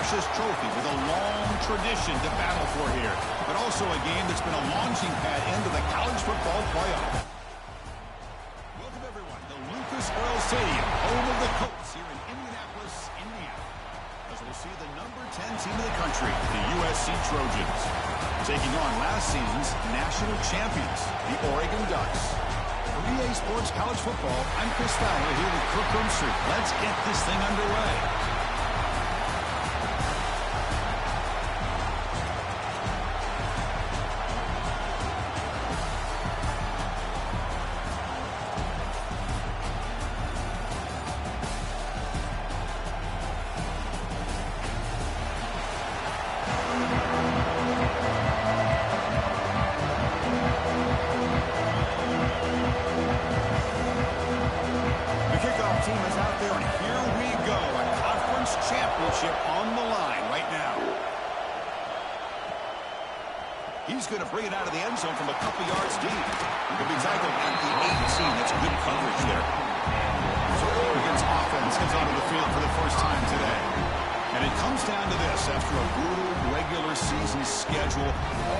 precious trophy with a long tradition to battle for here, but also a game that's been a launching pad into the college football playoff. Welcome, everyone, to Lucas Oil Stadium, home of the Colts here in Indianapolis, Indiana, as we'll see the number 10 team in the country, the USC Trojans, taking on last season's national champions, the Oregon Ducks. For EA Sports College Football, I'm Chris Fowler here with Kirk Rumstreet. Let's get this thing underway. He's going to bring it out of the end zone from a couple yards deep. He could be tackled at the 18. That's good coverage there. So Oregon's offense gets onto the field for the first time today. And it comes down to this. After a brutal regular season schedule,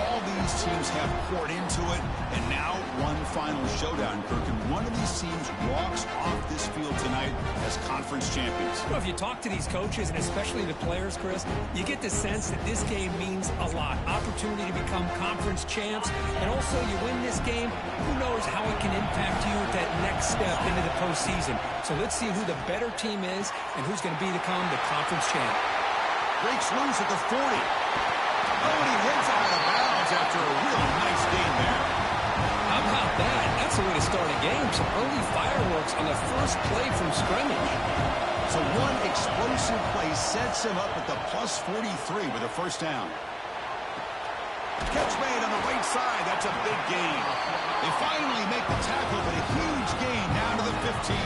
all these teams have poured into it. And now one final showdown, Kirk. And one of these teams walks off this field tonight as conference champions. Well, if you talk to these coaches, and especially the players, Chris, you get the sense that this game means a lot. Opportunity to become conference champs. And also, you win this game, who knows how it can impact you at that next step into the postseason. So let's see who the better team is and who's going to become the conference champ. Breaks loose at the 40. Oh, and he hits out of bounds after a really nice gain there. How about that? That's the way to start a game. Some early fireworks on the first play from scrimmage. So one explosive play sets him up at the plus 43 with a first down. Catch made on the right side. That's a big gain. They finally make the tackle, but a huge gain down to the 15.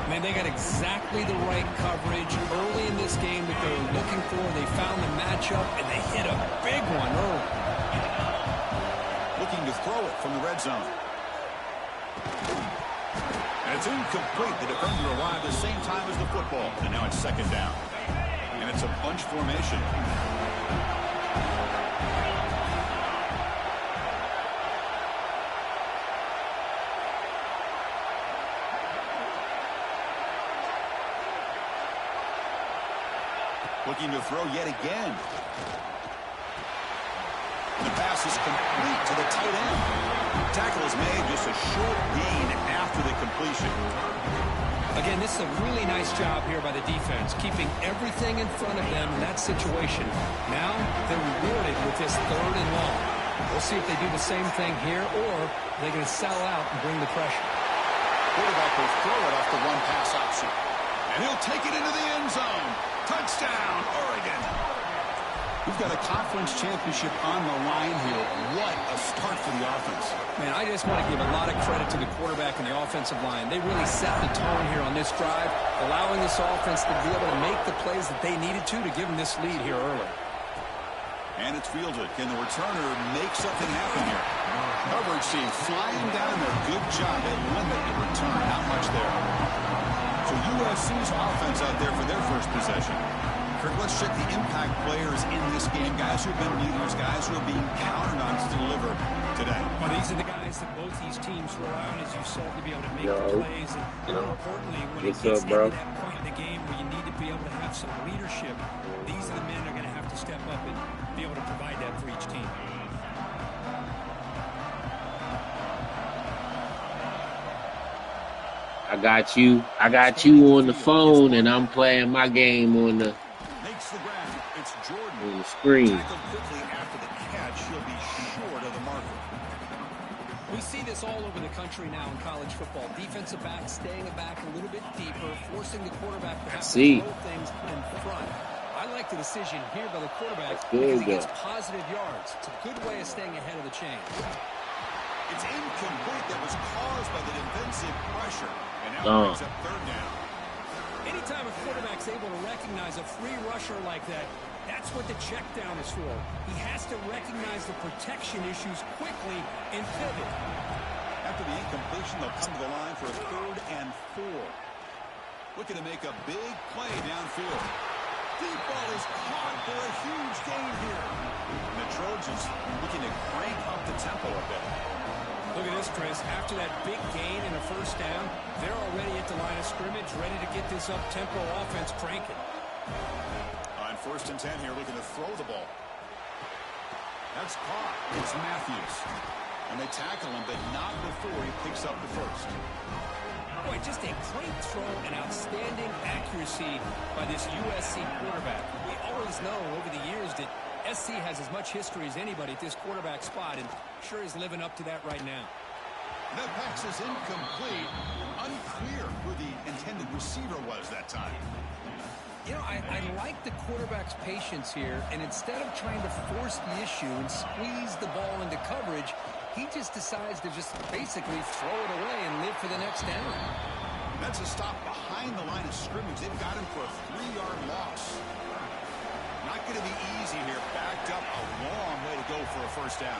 Man, they got exactly the right coverage early in this game that they were looking for. They found the matchup, and they hit a big one early. Looking to throw it from the red zone. And it's incomplete. The defender arrived at the same time as the football. And now it's second down. And it's a bunch formation. Looking to throw yet again. The pass is complete to the tight end. Tackle is made, just a short gain after the completion. Again, this is a really nice job here by the defense, keeping everything in front of them in that situation. Now they're rewarded with this 3rd and long. We'll see if they do the same thing here, or they're going to sell out and bring the pressure. Quarterback will throw it off the one pass option. And he'll take it into the end zone. Touchdown, Oregon. We've got a conference championship on the line here. What a start for the offense. Man, I just want to give a lot of credit to the quarterback and the offensive line. They really set the tone here on this drive, allowing this offense to be able to make the plays that they needed to give them this lead here early. And it's fielded. Can the returner make something happen here? Coverage team flying down there. Good job. They limit the return. Not much there. So USC's offense out there for their first possession. Kirk, let's check the impact players in this game. Guys who have been leaders, guys who are being counted on to deliver today. Well, these are the guys that both these teams rely on, as you saw, to be able to make the plays. And more importantly, when it gets into that point in the game where you need to be able to have some leadership, these are the men that are going to have to step up and be able to provide that for each team. I got you on the phone, and I'm playing my game on the screen. Quickly after the catch, he'll be short of the marker. We see this all over the country now in college football. Defensive backs staying back a little bit deeper, forcing the quarterback to have to throw things in front. I like the decision here by the quarterback because he gets positive yards. It's a good way of staying ahead of the chain. It's incomplete. That was caused by the defensive pressure. And now brings up 3rd down. Anytime a quarterback's able to recognize a free rusher like that, that's what the check down is for. He has to recognize the protection issues quickly and pivot. After the incompletion, they'll come to the line for a 3rd and 4. Looking to make a big play downfield. Deep ball is caught for a huge gain here. And the Trojans looking to crank up the tempo a bit. Look at this, Chris. After that big gain and a first down, they're already at the line of scrimmage, ready to get this up-tempo offense cranking. On 1st and 10 here, looking to throw the ball. That's caught. It's Matthews. And they tackle him, but not before he picks up the first. Boy, just a great throw and outstanding accuracy by this USC quarterback. We always know over the years that SC has as much history as anybody at this quarterback spot, and sure is living up to that right now. That pass is incomplete. Unclear who the intended receiver was that time. You know, I like the quarterback's patience here, and instead of trying to force the issue and squeeze the ball into coverage, he just decides to just basically throw it away and live for the next down. That's a stop behind the line of scrimmage. They've got him for a 3-yard loss. Not going to be easy here. Backed up a long way to go for a first down.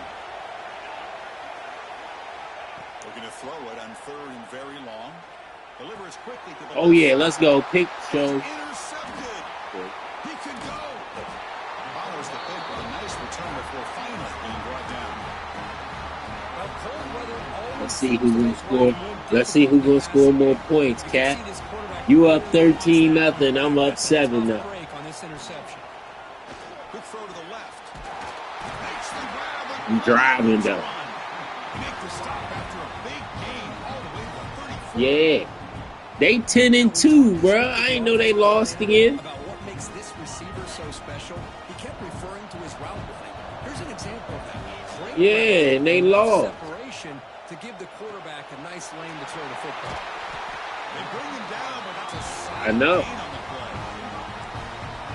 Looking to throw it on 3rd and very long. Delivers quickly to the Oh, yeah, let's go. Pick show. Intercepted. He could go. Follows the pick with a nice return before finally being brought down. Let's see who will score. Let's see who's going to score more points, Cat. You up 13-0. I'm up 7-0. Quick throw to the left. Makes the grab. I'm driving, though. Make the stop after a big gain all the way to 34. Yeah. They 10-2, bro. I ain't know they lost again. About what makes this receiver so special, he kept referring to his route running. Here's an example of that. Great Yeah, and they lost. Separation to give the quarterback a nice lane to throw the football. They bring him down, but that's a solid I know. gain on the play.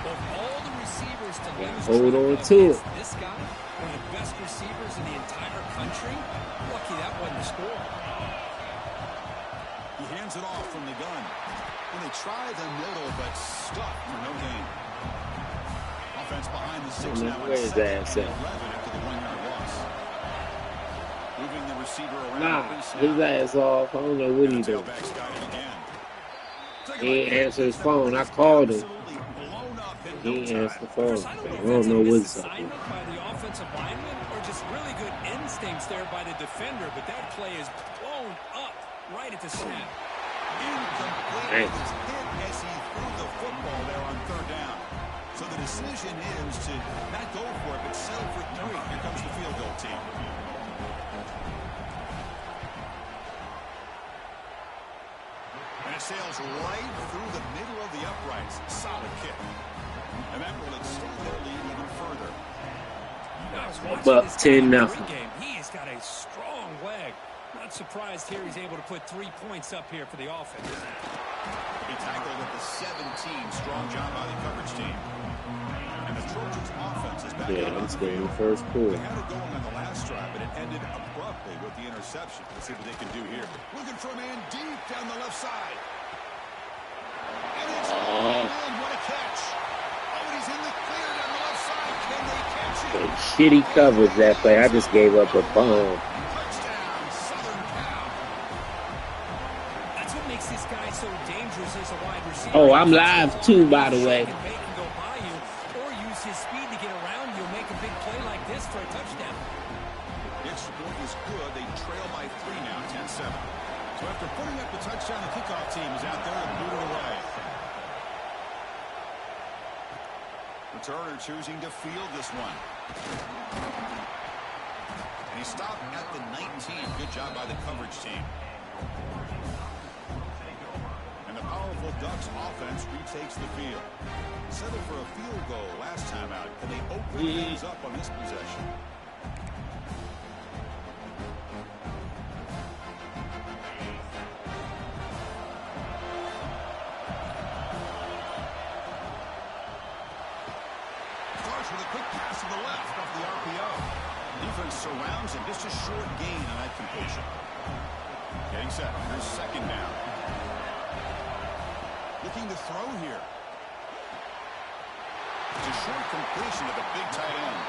Of all the receivers to lose Hold on track to of, it. this guy, one of the best receivers in the entire country. Lucky that wasn't a score. He hands it off from the gun. And they try the middle, but stuck for no gain. Offense behind the 6 now. Where's that at? 11 after the 1-yard loss. Moving the receiver around. Nah, his ass off. I don't know what he's doing. Tailback's got it again. He ain't answer his phone. I called him. Absolutely blown up in He no ain't time. answer the phone. I I don't don't know know if that's what's a up. misassignment by the offensive lineman or just really good instincts there by the defender, but that play is blown up right at the snap. Incomplete. Hey. His hit as he threw the football there on 3rd down. So the decision is to not go for it, but settle for 3. Here comes the field goal team. And it sails right through the middle of the uprights. Solid kick. And that will extend their lead even further. Up 10-0. He has got a strong leg. Not surprised here he's able to put 3 points up here for the offense. He tackled at the 17. Strong job by the coverage team. And the Trojans offense is back Yeah, out on let's the go in field. the first quarter. They had it going on the last drive, but it ended abruptly with the interception. Let's see what they can do here. Looking for a man deep down the left side. And it's in. What a catch. Oh, and he's in the clear down the left side. Can they catch it? Shitty coverage that play. I just gave up a bomb. Touchdown, Southern Cal. That's what makes this guy so dangerous as a wide receiver. Oh, I'm live too, by the way. He can make him go by you, or use his speed to get around you and make a big play like this for a touchdown. The extra point is good. They trail by 3 now, 10-7. So after putting up the touchdown, the kickoff team is out there to boot it away. Returner choosing to field this one. And he stopped at the 19. Good job by the coverage team. And the powerful Ducks offense retakes the field. Settled for a field goal last time out. Can they open things up on this possession? With a quick pass to the left off the RPO. Defense surrounds him. Just a short gain on that completion. Getting set. Here's 2nd down. Looking to throw here. It's a short completion to the big tight end.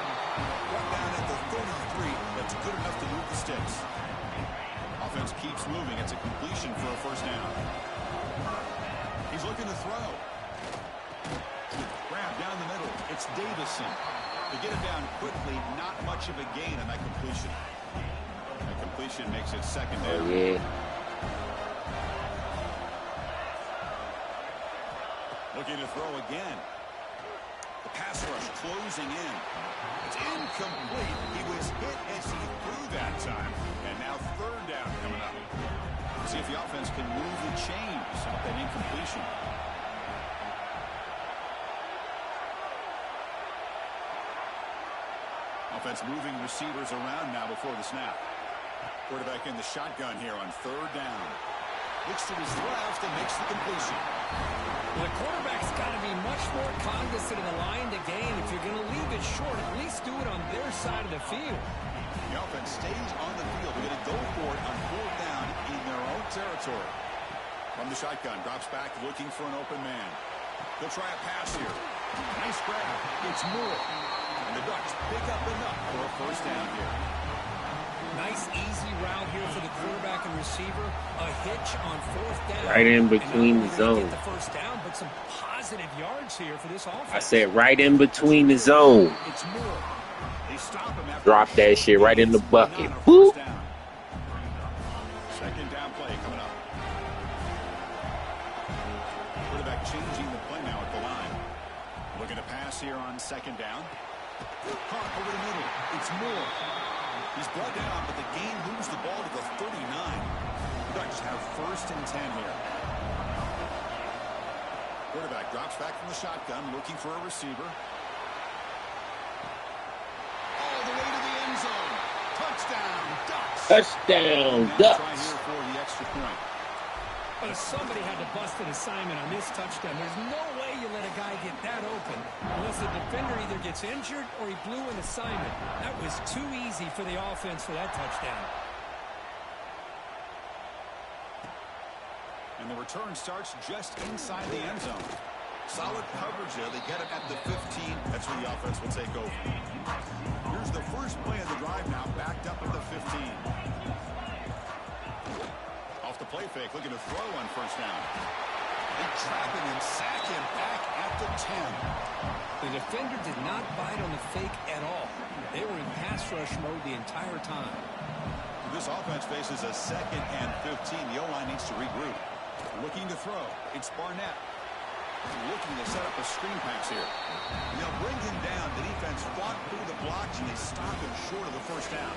Brought down at the 33. That's good enough to move the sticks. Offense keeps moving. It's a completion for a first down. He's looking to throw. Good grab It's Davison. To get it down quickly, not much of a gain on that completion. That completion makes it second down. Oh, yeah. Looking to throw again. The pass rush closing in. It's incomplete. He was hit as he threw that time. And now third down coming up. See if the offense can move the chains off that incompletion. Offense moving receivers around now before the snap. Quarterback in the shotgun here on third down. Looks to his left and makes the completion. Well, the quarterback's got to be much more cognizant of the line to gain. If you're going to leave it short, at least do it on their side of the field. The offense stays on the field. They're going to go for it on fourth down in their own territory. From the shotgun, drops back looking for an open man. They'll try a pass here. Nice grab. It's Moore. And the Ducks pick up enough for a first down here. Nice, easy route here for the quarterback and receiver. A hitch on fourth down. Right in between the zone. Get the first down, but some positive yards here for this offense. I said right in between the zone. It's Moore. They stop him after Drop that shit right in the bucket. Boop. Second down play coming up. Quarterback changing the play now at the line. Looking to pass here on second down. Caught over the middle. It's Moore. He's brought down, but the game moves the ball to the 39. The Ducks have first and 10 here. Quarterback drops back from the shotgun, looking for a receiver. All the way to the end zone. Touchdown, Ducks. Touchdown, Try Ducks. here for the extra point. But if somebody had to bust an assignment on this touchdown, there's no way you let a guy get that open unless the defender either gets injured or he blew an assignment. That was too easy for the offense for that touchdown. And the return starts just inside the end zone. Solid coverage there. They get it at the 15. That's where the offense will take over. Here's the first play of the drive now, backed up at the 15. Off the play fake, looking to throw on first down. They trap him and sack him back at the 10. The defender did not bite on the fake at all. They were in pass rush mode the entire time. This offense faces a second and 15. The O-line needs to regroup. Looking to throw. It's Barnett. Looking to set up a screen pass here. And they'll bring him down. The defense fought through the blocks, and they stop him short of the first down.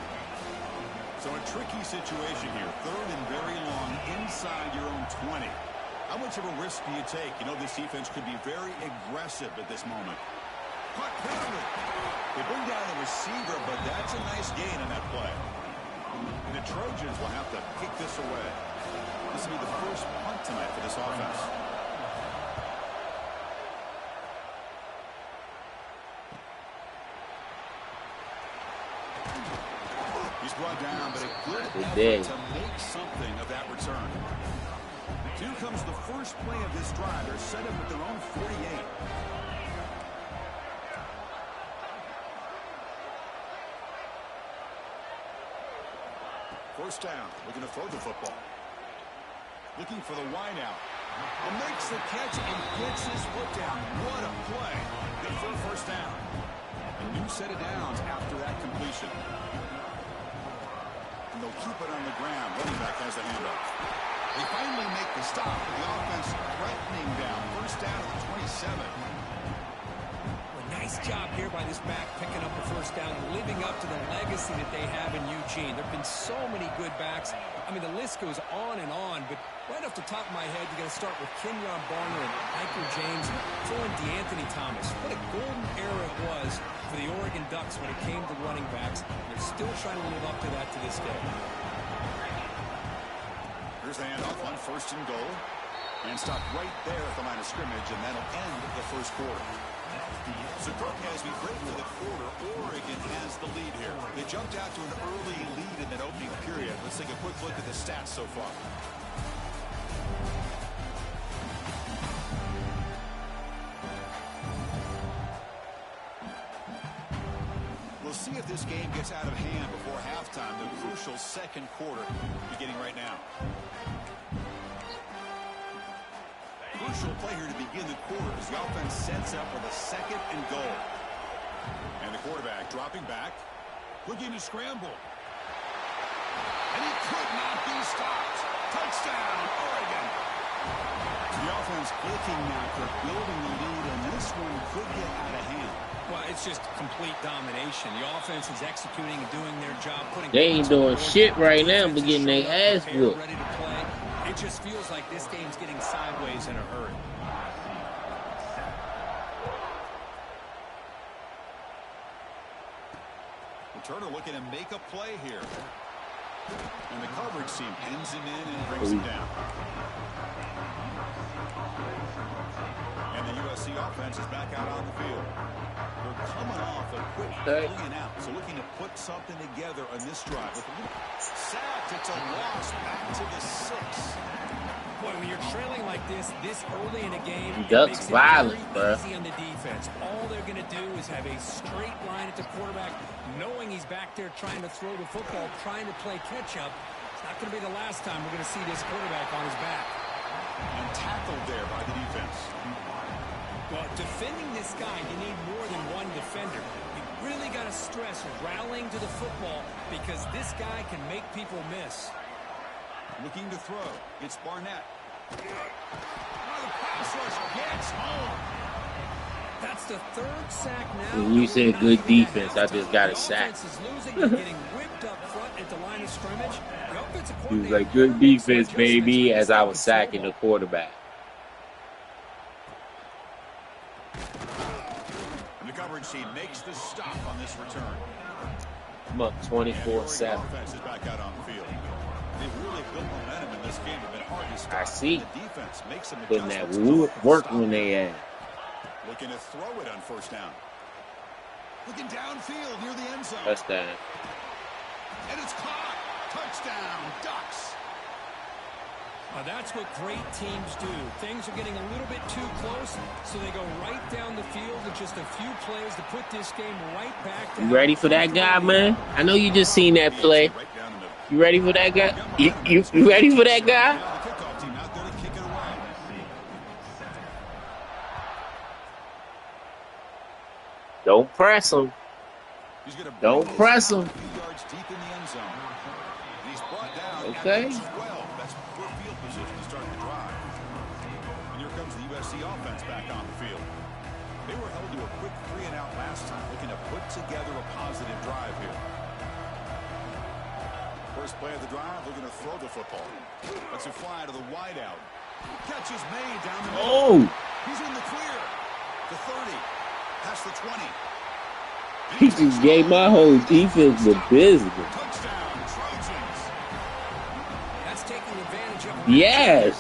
So a tricky situation here. Third and very long inside your own 20. How much of a risk do you take? You know, this defense could be very aggressive at this moment. Punt penalty. They bring down the receiver, but that's a nice gain on that play. And the Trojans will have to kick this away. This will be the first punt tonight for this offense. He's brought down, but a good effort to make something of that return. Here comes the first play of this drive. They're set up at their own 48. First down, looking to throw the football. Looking for the wide out. And makes the catch and gets his foot down. What a play. Good for a first down. A new set of downs after that completion. And they'll keep it on the ground. Running back has the handoff. They finally make the stop. The offense threatening down. First down at the 27. Nice job here by this back picking up a first down and living up to the legacy that they have in Eugene. There have been so many good backs. I mean, the list goes on and on, but right off the top of my head, you got to start with Kenyon Barner and Michael James, throw in DeAnthony Thomas. What a golden era it was for the Oregon Ducks when it came to running backs. They're still trying to live up to that to this day. Here's the handoff on first and goal. And stop right there at the line of scrimmage, and that'll end the first quarter. So Cook has me great for the quarter. Oregon has the lead here. They jumped out to an early lead in that opening period. Let's take a quick look at the stats so far. We'll see if this game gets out of hand before halftime. The crucial second quarter beginning right now. Crucial play here to begin the quarter as the offense sets up with a second and goal. And the quarterback dropping back, looking to scramble. And he could not be stopped. Touchdown, Oregon. The offense clicking now. They're building the lead, and this one could get out of hand. Well, it's just complete domination. The offense is executing and doing their job. They ain't doing shit right now, but getting their ass whooped. Ready to play. It just feels like this game's getting sideways in a hurry. Turner looking to make a play here. And the coverage team pins him in and brings him down. And the USC offense is back out on the field. They're coming off a quick 3 and out. So looking to put something together on this drive. Sacked, it's a loss back to the 6. Boy, when you're trailing like this early in a game, Ducks violent, bro. Easy on the defense. All they're going to do is have a straight line at the quarterback, knowing he's back there trying to throw the football, trying to play catch-up. It's not going to be the last time we're going to see this quarterback on his back. And tackled there by the defense. Well, defending this guy, you need more than one defender. You really got to stress rallying to the football because this guy can make people miss. Looking to throw. It's Barnett. The pass rush gets home. That's the 3rd sack now. When you said good defense, I just got a sack. He was like, good defense, baby, as I was sacking the quarterback. And the coverage team makes the stop on this return. I'm up 24-7. Offense is back out on the field. They've really built momentum in this game. It's been hard to stop. I see. The defense makes some Putting that adjustments. work when they at. Looking to throw it on 1st down. Looking downfield near the end zone. Touchdown. And it's caught. Touchdown, Ducks. That's what great teams do. Things are getting a little bit too close, so they go right down the field with just a few plays to put this game right back. You ready for that guy, man? I know you just seen that play. You ready for that guy? You ready for that guy? Don't press him. Don't press him. Okay. That's poor field position to start the drive. And here comes the USC offense back on the field. They were held to a quick 3 and out last time, looking to put together a positive drive here. First play of the drive, looking to throw the football. Let's it fly to the wideout. Catch is made down the middle. Oh! He's in the clear. The 30. Past the 20. He just gave my whole defense the business. Touchdown, Trojans. That's taking advantage of Yes.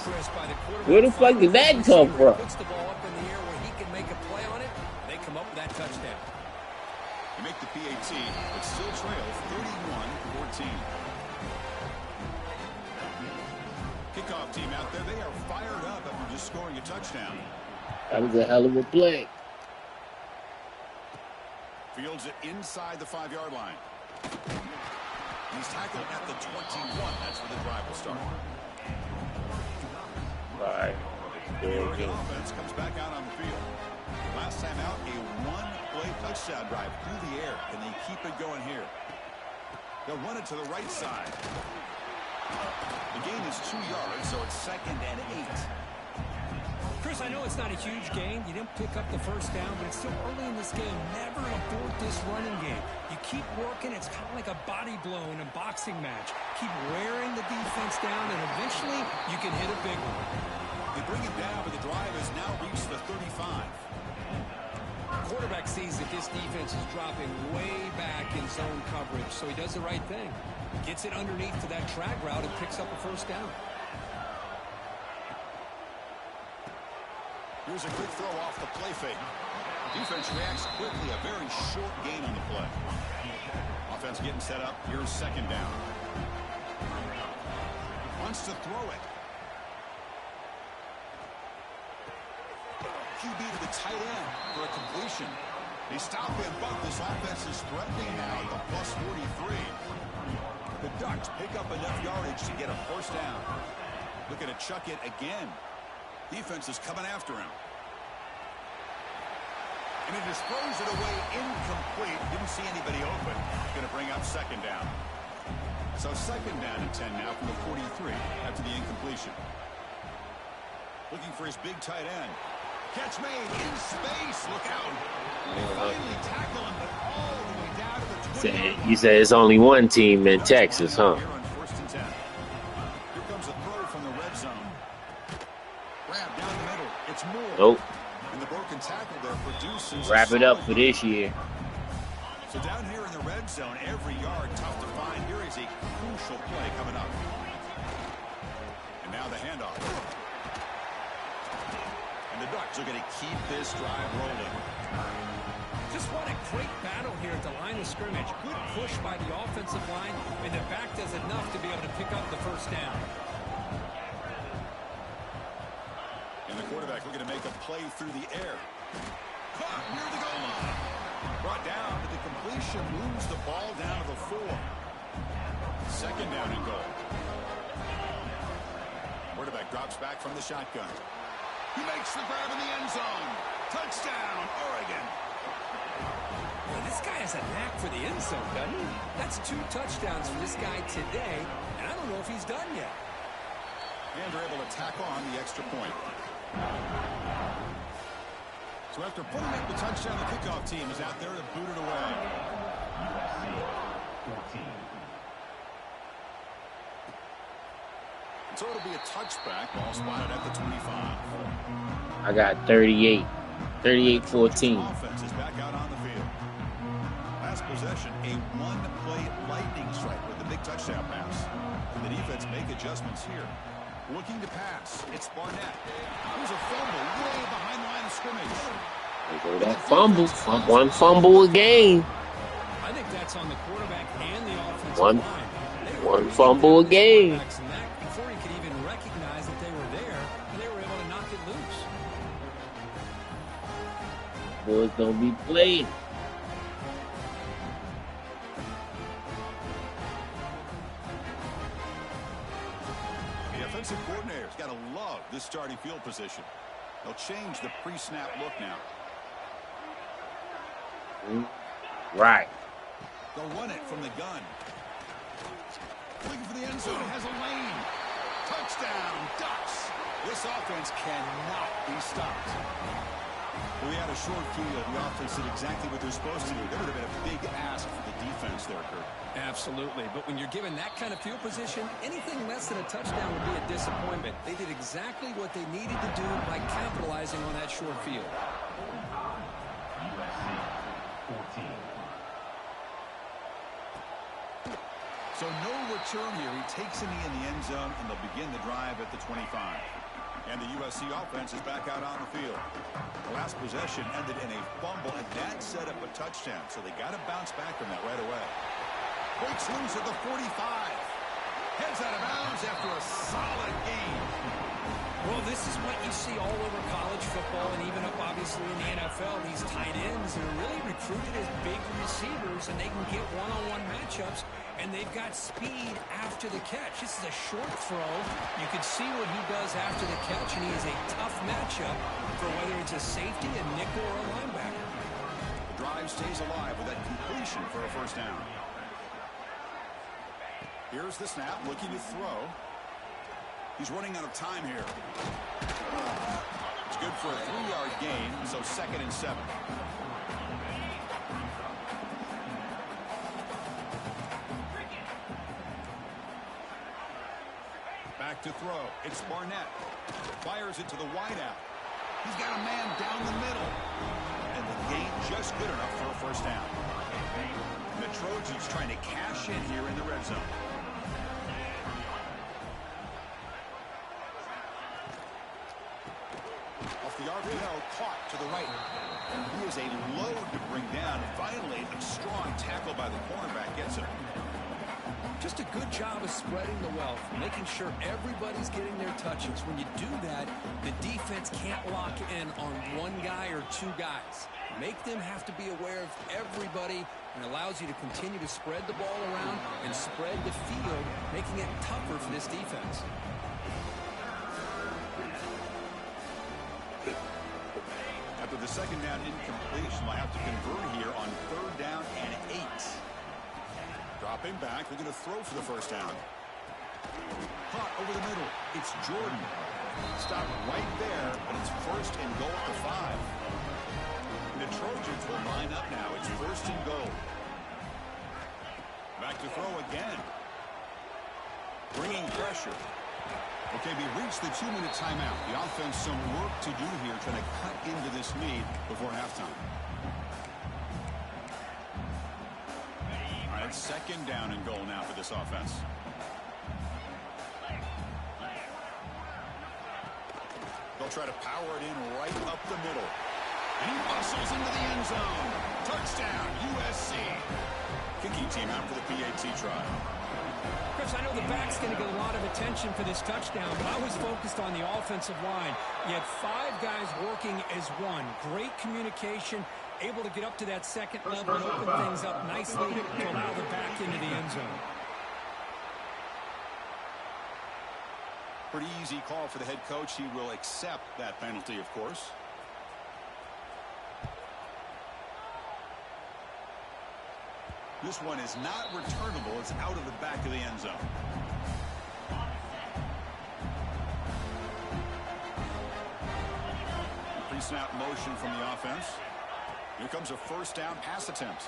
Where the fuck did that come from? Puts the ball up in the air where he can make a play on it. They come up with that touchdown. They make the PAT, but still trail 31-14. Kickoff team out there, they are fired up after just scoring a touchdown. That was a hell of a play. Fields it inside the 5-yard line. He's tackled at the 21. That's where the drive will start. Right. The Oregon offense comes back out on the field. Last time out, a 1-play touchdown drive through the air. Can they keep it going here? They'll run it to the right side. The gain is 2 yards, so it's 2nd and 8. Chris, I know it's not a huge gain. You didn't pick up the 1st down, but it's still early in this game. Never abort this running game. You keep working. It's kind of like a body blow in a boxing match. Keep wearing the defense down, and eventually you can hit a big one. They bring it down, but the drive has now reached the 35. The quarterback sees that this defense is dropping way back in zone coverage, so he does the right thing. Gets it underneath to that track route and picks up a 1st down. Here's a quick throw off the play fake. Defense reacts quickly. A very short gain on the play. Offense getting set up. Here's 2nd down. Wants to throw it. QB to the tight end for a completion. They stop and bunt. This offense is threatening now at the plus 43. The Ducks pick up enough yardage to get a 1st down. Looking to chuck it again. Defense is coming after him. And he just throws it away incomplete. Didn't see anybody open. Going to bring up second down. So second down and 10 now from the 43 after the incompletion. Looking for his big tight end. Catch made in space. Look out. They finally tackle him, but all the way down to the 20. You say it's only one team in Texas, huh? Here on first and 10. Here comes a throw from the red zone. Grab down the middle. It's Moore. Nope. And the broken tackle there produces. Wrap it up for this year. So down here in the red zone, every yard tough to find. Here is a crucial play coming up. And now the handoff. And the Ducks are going to keep this drive rolling. Just what a great battle here at the line of scrimmage. Good push by the offensive line, and the back does enough to be able to pick up the first down. And the quarterback looking to make a play through the air. Caught near the goal line. Brought down to the completion. Moves the ball down to the 4. Second down and goal. Quarterback drops back from the shotgun. He makes the grab in the end zone. Touchdown, Oregon. Well, this guy has a knack for the end zone, doesn't he? That's 2 touchdowns for this guy today, and I don't know if he's done yet. And they're able to tack on the extra point. So after putting up the touchdown, the kickoff team is out there to boot it away. So it'll be a touchback, ball spotted at the 25. I got 38. 38-14. Offense is back out on the field. Last possession, a one-play lightning strike with the big touchdown pass. And the defense make adjustments here. Looking to pass. It's Barnett. There's a fumble way behind the line of scrimmage. There go that fumble. One fumble a game. I think that's on the quarterback and the offensive One fumble a game. Before he could even recognize that they were there, and they were able to knock it loose. Boys don't be playing. The offensive coordinator's got to love this starting field position. They'll change the pre-snap look now. Right. They'll run it from the gun. Looking for the end zone. It has a lane. Touchdown, Ducks. This offense cannot be stopped. Well, we had a short field. The offense did exactly what they're supposed to do. That would have been a big ask for the defense there, Kurt. Absolutely. But when you're given that kind of field position, anything less than a touchdown would be a disappointment. They did exactly what they needed to do by capitalizing on that short field. So no return here. He takes a knee in the end zone, and they'll begin the drive at the 25. And the USC offense is back out on the field. The last possession ended in a fumble, and that set up a touchdown. So they got to bounce back from that right away. Breaks loose at the 45. Heads out of bounds after a solid game. Well, this is what you see all over college football and even up, obviously, in the NFL. These tight ends are really recruited as big receivers, and they can get one-on-one matchups, and they've got speed after the catch. This is a short throw. You can see what he does after the catch, and he is a tough matchup for whether it's a safety, a nickel, or a linebacker. The drive stays alive with that completion for a first down. Here's the snap, looking to throw. He's running out of time here. It's good for a 3-yard gain, so 2nd and 7. Back to throw. It's Barnett. Fires it to the wideout. He's got a man down the middle. And the gain just good enough for a first down. And the Trojans trying to cash in here in the red zone. Off the RPO, caught to the right. He is a load to bring down. Finally, a strong tackle by the cornerback gets him. Just a good job of spreading the wealth, making sure everybody's getting their touches. When you do that, the defense can't lock in on one guy or two guys. Make them have to be aware of everybody, and allows you to continue to spread the ball around and spread the field, making it tougher for this defense. After the second down incompletion, they'll have to convert here on 3rd down and 8. Dropping back, they're going to throw for the first down. Caught over the middle. It's Jordan. Stop right there, but it's 1st and goal at the 5. The Trojans will line up now. It's 1st and goal. Back to throw again. Bringing pressure. Okay, we reached the 2-minute timeout. The offense some work to do here, trying to cut into this lead before halftime. All right, 2nd down and goal now for this offense. They'll try to power it in right up the middle. And he muscles into the end zone. Touchdown, USC. Kicking team out for the PAT try. Chris, I know the back's going to get a lot of attention for this touchdown, but I was focused on the offensive line. You had 5 guys working as one. Great communication, able to get up to that 2nd level and open things up nicely to allow the back into the end zone. Pretty easy call for the head coach. He will accept that penalty, of course. This one is not returnable. It's out of the back of the end zone. Pre-snap motion from the offense. Here comes a 1st down pass attempt.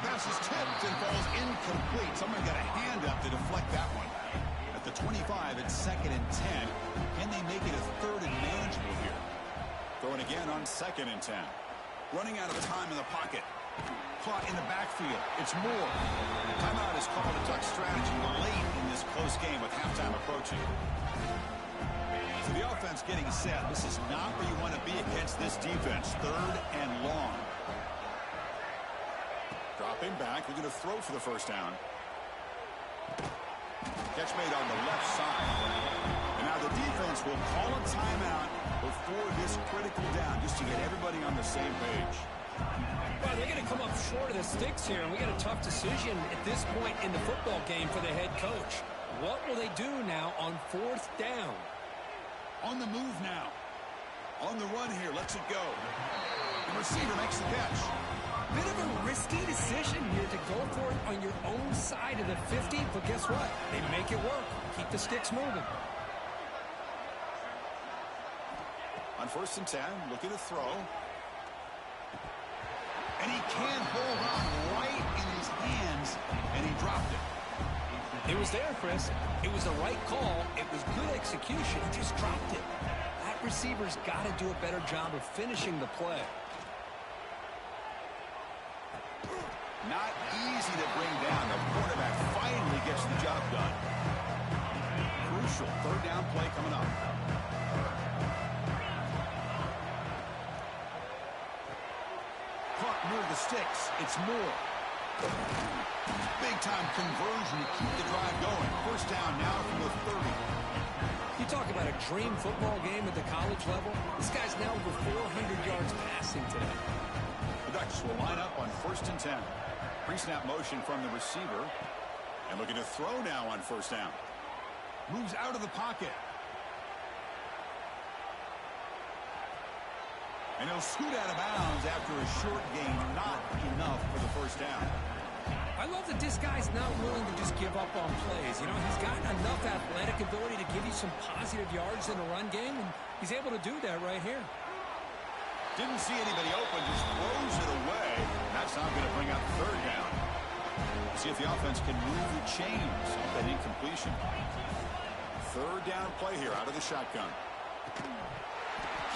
Pass is tipped and falls incomplete. Someone got a hand up to deflect that one. At the 25, it's 2nd and 10. Can they make it a 3rd and manageable here? Throwing again on 2nd and 10. Running out of time in the pocket. Caught in the backfield. It's Moore. Timeout is called. A duck strategy late in this close game with halftime approaching. So the offense getting set. This is not where you want to be against this defense. 3rd and long. Dropping back. We're going to throw for the first down. Catch made on the left side. And now the defense will call a timeout before this critical down, just to get everybody on the same page. Well, they're going to come up short of the sticks here, and we got a tough decision at this point in the football game for the head coach. What will they do now on 4th down? On the move now. On the run here. Lets it go. The receiver makes the catch. Bit of a risky decision here to go for it on your own side of the 50, but guess what? They make it work. Keep the sticks moving. On 1st and 10, looking to throw. And he can't hold on right in his hands, and he dropped it. It was there, Chris. It was the right call. It was good execution. He just dropped it. That receiver's got to do a better job of finishing the play. Not easy to bring down. The quarterback finally gets the job done. Crucial 3rd down play coming up. Caught near the sticks. It's Moore. Big-time conversion to keep the drive going. 1st down now from the 30. You talk about a dream football game at the college level. This guy's now over 400 yards passing today. The Ducks will line up on 1st and 10. Pre-snap motion from the receiver. And looking to throw now on 1st down. Moves out of the pocket. And he'll scoot out of bounds after a short gain. Not enough for the 1st down. I love that this guy's not willing to just give up on plays. You know, he's got enough athletic ability to give you some positive yards in the run game, and he's able to do that right here. Didn't see anybody open, just throws it away. That's not going to bring up 3rd down. See if the offense can move the chains off that incompletion. 3rd down play here out of the shotgun.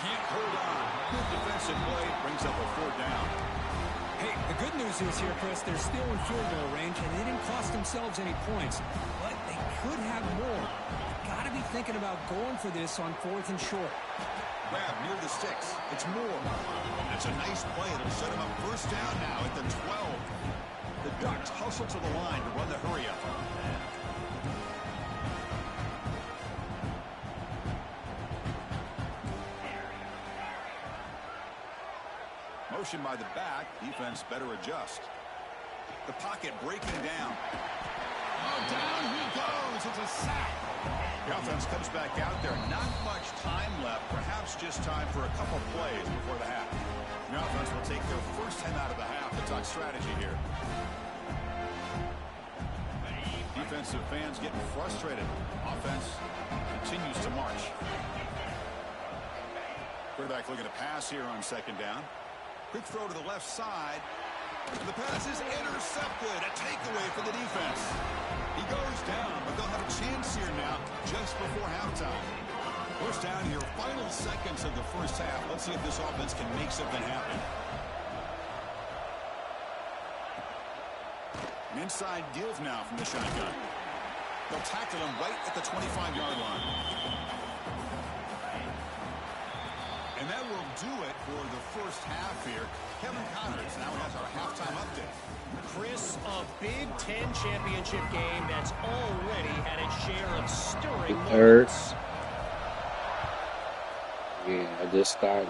Can't hold on. Good defensive play. Brings up a 4th down. Hey, the good news is here, Chris, they're still in field goal range, and they didn't cost themselves any points. But they could have more. Got to be thinking about going for this on 4th and short. Grab near the sticks. It's Moore. That's a nice play. It'll set him up 1st down now at the 12. The Ducks hustle to the line to run the hurry-up. Motion by the back. Defense better adjust. The pocket breaking down. Oh, down he goes. It's a sack. The offense comes back out there. Not much time left. Perhaps just time for a couple plays before the half. The offense will take their first 10 out of the half to talk strategy here. Defensive fans getting frustrated. Offense continues to march. Quarterback looking to pass here on second down. Quick throw to the left side. And the pass is intercepted. A takeaway for the defense. He goes down, but they'll have a chance here now just before halftime. First down here, final seconds of the first half. Let's see if this offense can make something happen. An inside give now from the shotgun. They'll tackle him right at the 25-yard line. And that will do it for the first half here. Kevin Connors now has our halftime update. Chris, a Big Ten championship game that's already had its share of stirring moments. Yeah, I just started.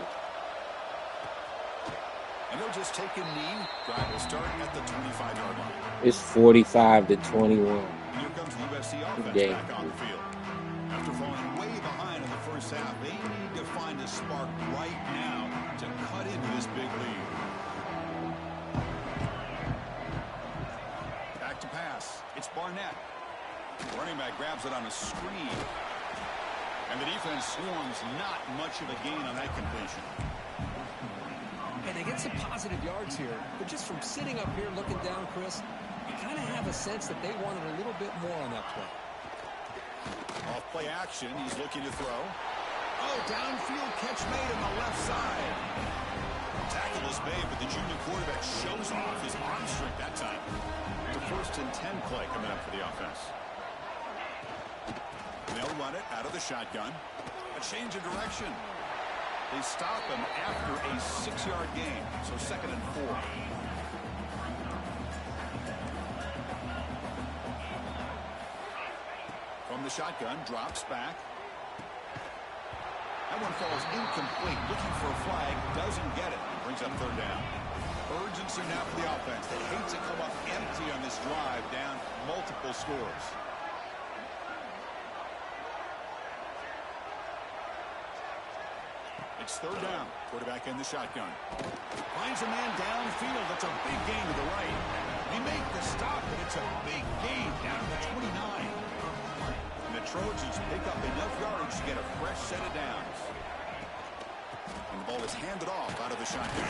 And they'll just take a knee. Drive will start at the 25-yard line. It's 45-21. And here comes the USC offense back on the field. After falling way behind in the first half, they need to find a spark right now to cut into this big lead. Back to pass. It's Barnett. Running back grabs it on a screen. And the defense swarms not much of a gain on that completion. And they get some positive yards here, but just from sitting up here looking down, Chris, you kind of have a sense that they wanted a little bit more on that play. Off play action, he's looking to throw. Oh, downfield catch made on the left side. Tackle is made, but the junior quarterback shows off his arm strength that time. The 1st and 10 play coming up for the offense. They'll run it out of the shotgun. A change of direction. They stop him after a 6-yard gain, so 2nd and 4. From the shotgun, drops back. That one falls incomplete, looking for a flag, doesn't get it. Brings up 3rd down. Urgency now for the offense. They hate to come up empty on this drive, down multiple scores. It's 3rd down. Quarterback in the shotgun. Finds a man downfield. That's a big gain to the right. They make the stop, but it's a big gain down to the 29. And the Trojans pick up enough yards to get a fresh set of downs. And the ball is handed off out of the shotgun.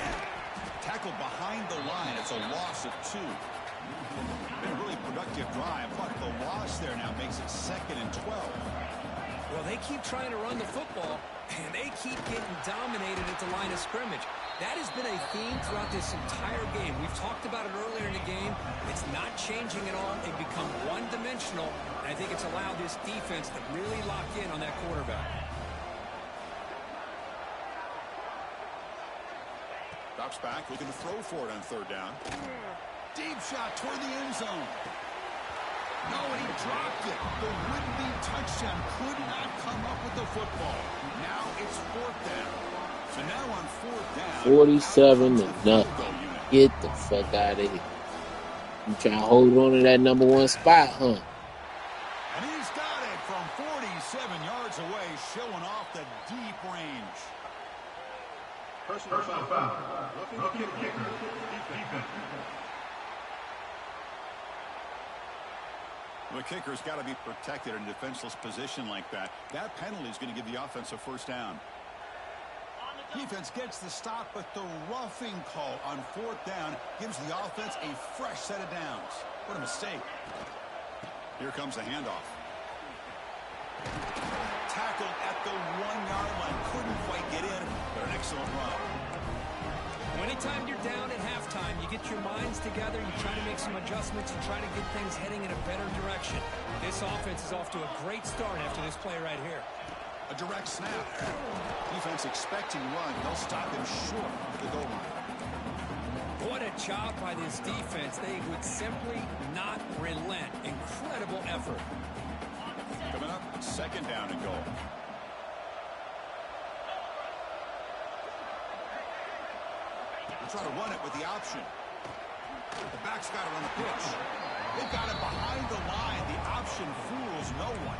Tackled behind the line. It's a loss of 2. Been a really productive drive, but the loss there now makes it 2nd and 12. Well, they keep trying to run the football, and they keep getting dominated at the line of scrimmage. That has been a theme throughout this entire game. We've talked about it earlier in the game. It's not changing at all. They've become one-dimensional, and I think it's allowed this defense to really lock in on that quarterback. Drops back, looking to throw for it on 3rd down. Deep shot toward the end zone. No, he dropped it. The would-be touchdown could not come up with the football. Now it's 4th down. So now on 4th down, 47-0. Get the fuck out of here. You trying to hold on to that number 1 spot, huh? And he's got it from 47 yards away, showing off the deep range. Personal foul. Rookie kicker. Defense. The kicker's got to be protected in a defenseless position like that. That penalty is going to give the offense a 1st down. Defense gets the stop, but the roughing call on 4th down gives the offense a fresh set of downs. What a mistake. Here comes the handoff. Tackled at the 1-yard line. Couldn't quite get in, but an excellent run. Anytime you're down at halftime, you get your minds together, you try to make some adjustments, you try to get things heading in a better direction. This offense is off to a great start after this play right here. A direct snap. Defense expecting run. They'll stop him short of the goal line. What a job by this defense. They would simply not relent. Incredible effort. Coming up, 2nd down and goal. Try to run it with the option. The back's got it on the pitch. They've got it behind the line. The option fools no one.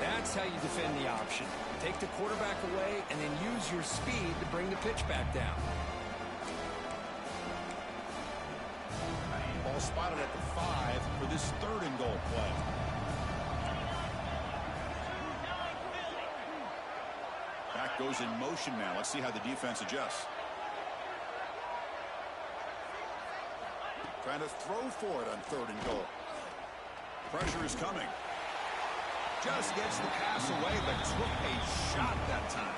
That's how you defend the option. Take the quarterback away and then use your speed to bring the pitch back down. Ball spotted at the 5 for this 3rd and goal play. Back goes in motion now. Let's see how the defense adjusts. Trying to throw for it on 3rd and goal. Pressure is coming. Just gets the pass away, but took a shot that time.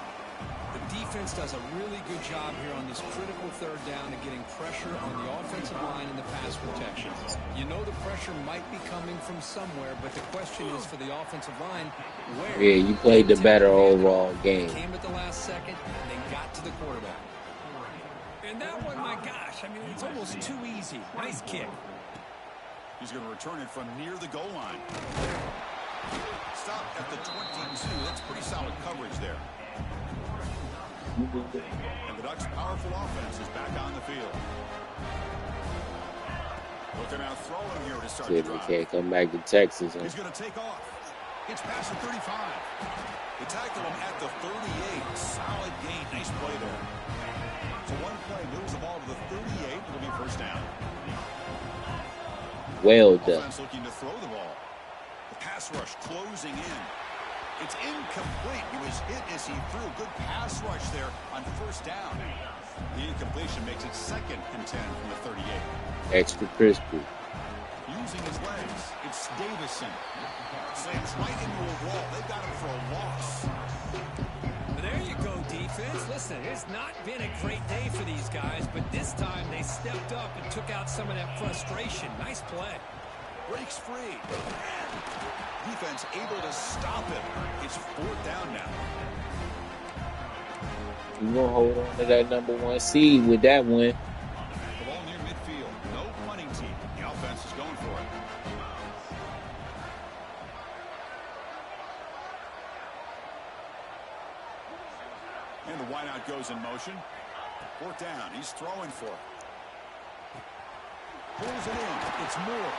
The defense does a really good job here on this critical 3rd down of getting pressure on the offensive line and the pass protection. You know the pressure might be coming from somewhere, but the question is for the offensive line, where? Yeah, you played the better overall game. Came at the last second and then got to the quarterback. And that one, my gosh, I mean, it's almost too easy. Nice kick. He's going to return it from near the goal line. Stop at the 22. That's pretty solid coverage there. And the Ducks' powerful offense is back on the field. Looking out throwing here to start the drive. Can't come back to Texas. Huh? He's going to take off. It's past the 35. They tackle him at the 38. Solid gain. Nice play there. So one play moves the ball to the 38. It'll be first down. Well done. Offense looking to throw the ball. The pass rush closing in. It's incomplete. He was hit as he threw. Good pass rush there on first down. The incompletion makes it 2nd and 10 from the 38. Extra crispy. Using his legs, it's Davison. Slams right into a wall. They've got him for a loss. There you go, defense. Listen, it's not been a great day for these guys, but this time they stepped up and took out some of that frustration. Nice play. Breaks free. Defense able to stop him. It's 4th down now. You're going to hold on to that number 1 seed with that win. The ball near midfield. No punting team. The offense is going for it. And the wideout goes in motion. 4th down. He's throwing for it. Pulls it in. It's Moore.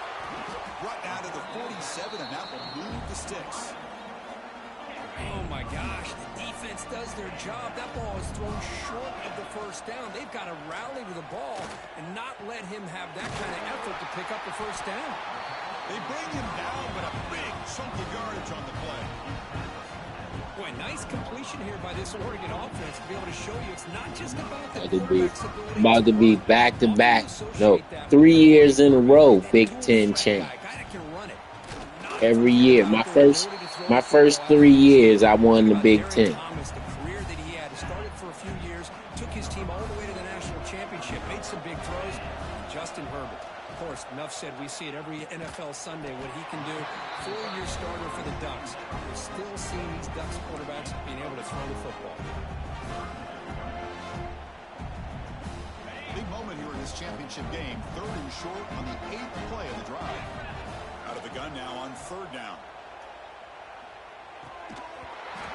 Brought down to the 47, and that will move the sticks. Oh, my gosh. The defense does their job. That ball is thrown short of the first down. They've got to rally to the ball and not let him have that kind of effort to pick up the first down. They bring him down, but a big chunk of yardage on the play. Boy, nice completion here by this Oregon offense to be able to show you it's not just about the about to be back-to-back. No, 3 years in a row, Big Ten champ. Every year. My first 3 years, I won the Big Ten. The career that he had started for a few years, took his team all the way to the national championship, made some big throws. Justin Herbert. Of course, enough said. We see it every NFL Sunday what he can do. 4-year starter for the Ducks. We're still seeing these Ducks quarterbacks being able to throw the football. Big moment here in this championship game. 3rd and short on the 8th play of the drive. Out of the gun now on 3rd down.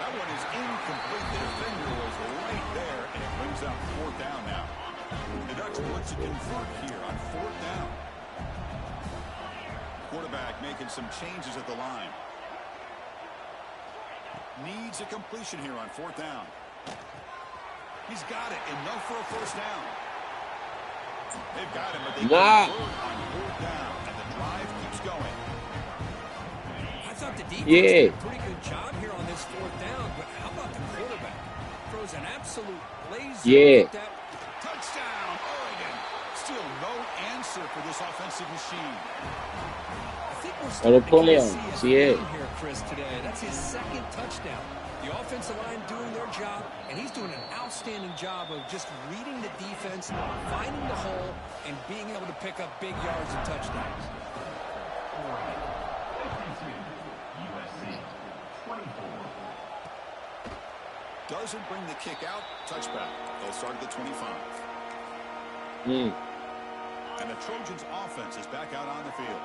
That one is incomplete. The defender was right there, and it brings up 4th down now. The Ducks want to convert here on 4th down. Quarterback making some changes at the line. Needs a completion here on 4th down. He's got it, enough for a first down. They've got him, but they convert on 4th down, and the drive keeps going. I thought the defense did a pretty good job here on this 4th down, but how about the quarterback? Throws an absolute laser. Touchdown, Oregon. Still no answer for this offensive machine. I think we're starting to see his game here, Chris, today. That's his 2nd touchdown. The offensive line doing their job, and he's doing an outstanding job of just reading the defense, finding the hole, and being able to pick up big yards and touchdowns. Doesn't bring the kick out. Touchback. They'll start at the 25. And the Trojans' offense is back out on the field.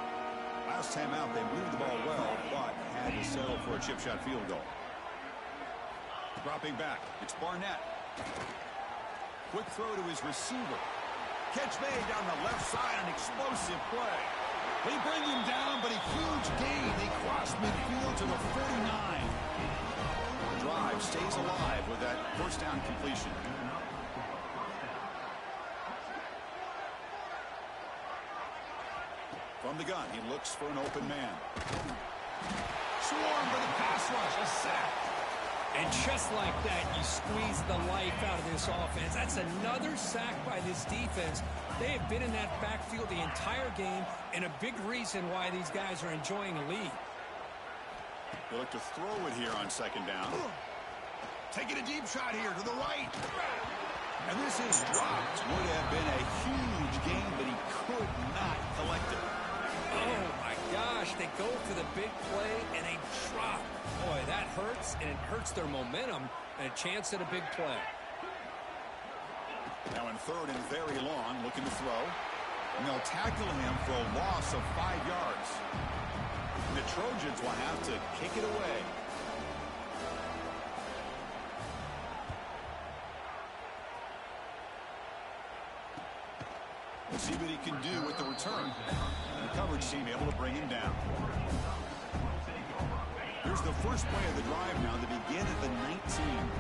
Last time out, they moved the ball well, but had to settle for a chip shot field goal. Dropping back, it's Barnett. Quick throw to his receiver. Catch made down the left side, an explosive play. They bring him down, but a huge gain. They cross midfield to the 49. The drive stays alive with that first down completion. From the gun, he looks for an open man. Swarm for the pass rush, a sack. And just like that, you squeeze the life out of this offense. That's another sack by this defense. They have been in that backfield the entire game, and a big reason why these guys are enjoying a lead. They look to throw it here on second down. Taking a deep shot here to the right. And this is dropped. Would have been a huge gain, but he could not collect it. Oh, my gosh. They go for the big play, and they drop. Boy, that hurts, and it hurts their momentum, and a chance at a big play. Now in third and very long, looking to throw. And they'll tackle him for a loss of 5 yards. And the Trojans will have to kick it away. We'll see what he can do with the return. The coverage team able to bring him down. Here's the first play of the drive now. They begin at the 19.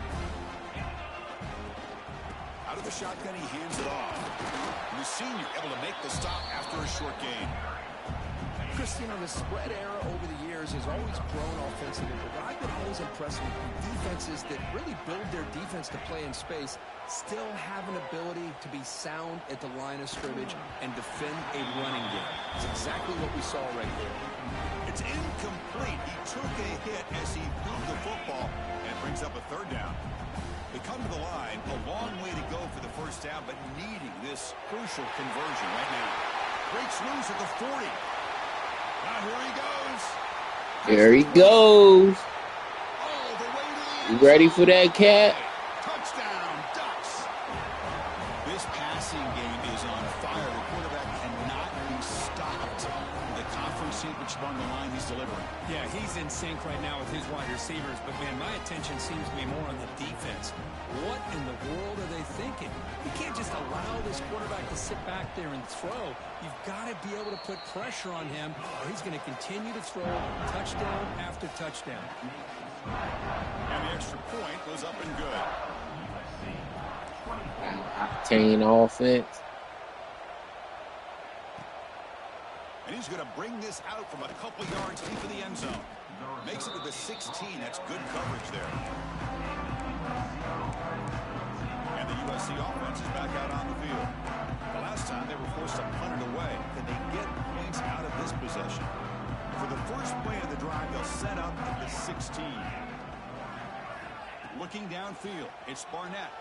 Out of the shotgun, he hands it off. And the senior able to make the stop after a short gain. Chris, you know, the spread era over the years has always grown offensively, but what I've been always impressed with defenses that really build their defense to play in space still have an ability to be sound at the line of scrimmage and defend a running game. It's exactly what we saw right there. It's incomplete. He took a hit as he threw the football and brings up a third down. They come to the line, a long way to go for the first down, but needing this crucial conversion right now. Breaks loose at the 40. Now here he goes. There he goes. All the way to the You ready for that, Cat? touchdown, Ducks. This passing game is on fire. The quarterback cannot be stopped. The conference championship on the line he's delivering. Yeah, he's in sync right now with his wide receivers, but, man, my attention seems to be more on the defense. What in the world are they thinking? You can't just allow this quarterback to sit back there and throw. You've got to be able to put pressure on him, or he's going to continue to throw touchdown after touchdown. And the extra point goes up and good. Octane offense. And he's going to bring this out from a couple yards deep in the end zone. Makes it to the 16. That's good coverage there. And the USC offense is back out on the field. The last time they were forced to punt it away. Can they get points out of this possession? For the first play of the drive, they'll set up at the 16. Looking downfield, it's Barnett.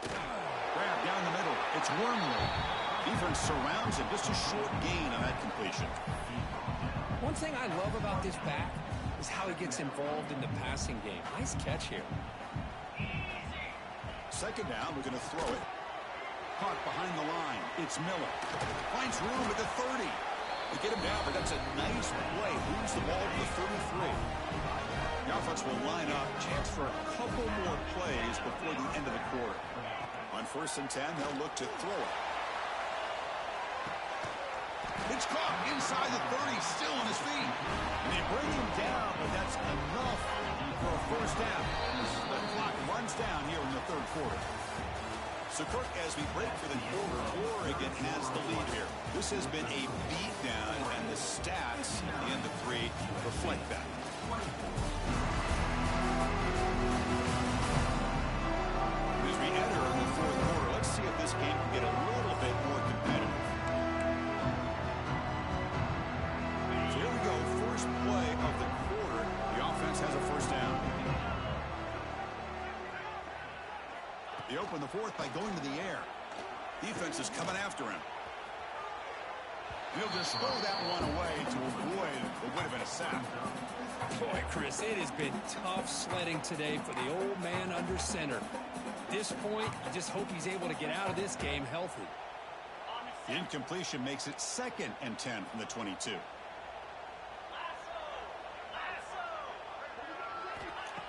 Grab down the middle. It's Wormley. Defense surrounds him. Just a short gain on that completion. One thing I love about this back is how he gets involved in the passing game. Nice catch here. Second down, we're going to throw it. Caught behind the line. It's Miller. Finds room at the 30. They get him down, but that's a nice play. Moves the ball to the 33. The offense will line up. Chance for a couple more plays before the end of the quarter. On 1st and 10, they'll look to throw it. It's caught inside the 30, still on his feet. And they bring him down, but that's enough for a first down. The clock runs down here in the third quarter. So, Kirk, as we break for the quarter, Oregon has the lead here. This has been a beatdown, and the stats at the end of 3 reflect that. As we enter the fourth quarter, let's see if this game can get a little bit more competitive. So here we go, first play of the quarter. The offense has a first down. They open the fourth by going to the air. Defense is coming after him. He'll just throw that one away to avoid what would have been a sack. Boy, Chris, it has been tough sledding today for the old man under center. At this point, you just hope he's able to get out of this game healthy. The incompletion makes it 2nd and 10 from the 22.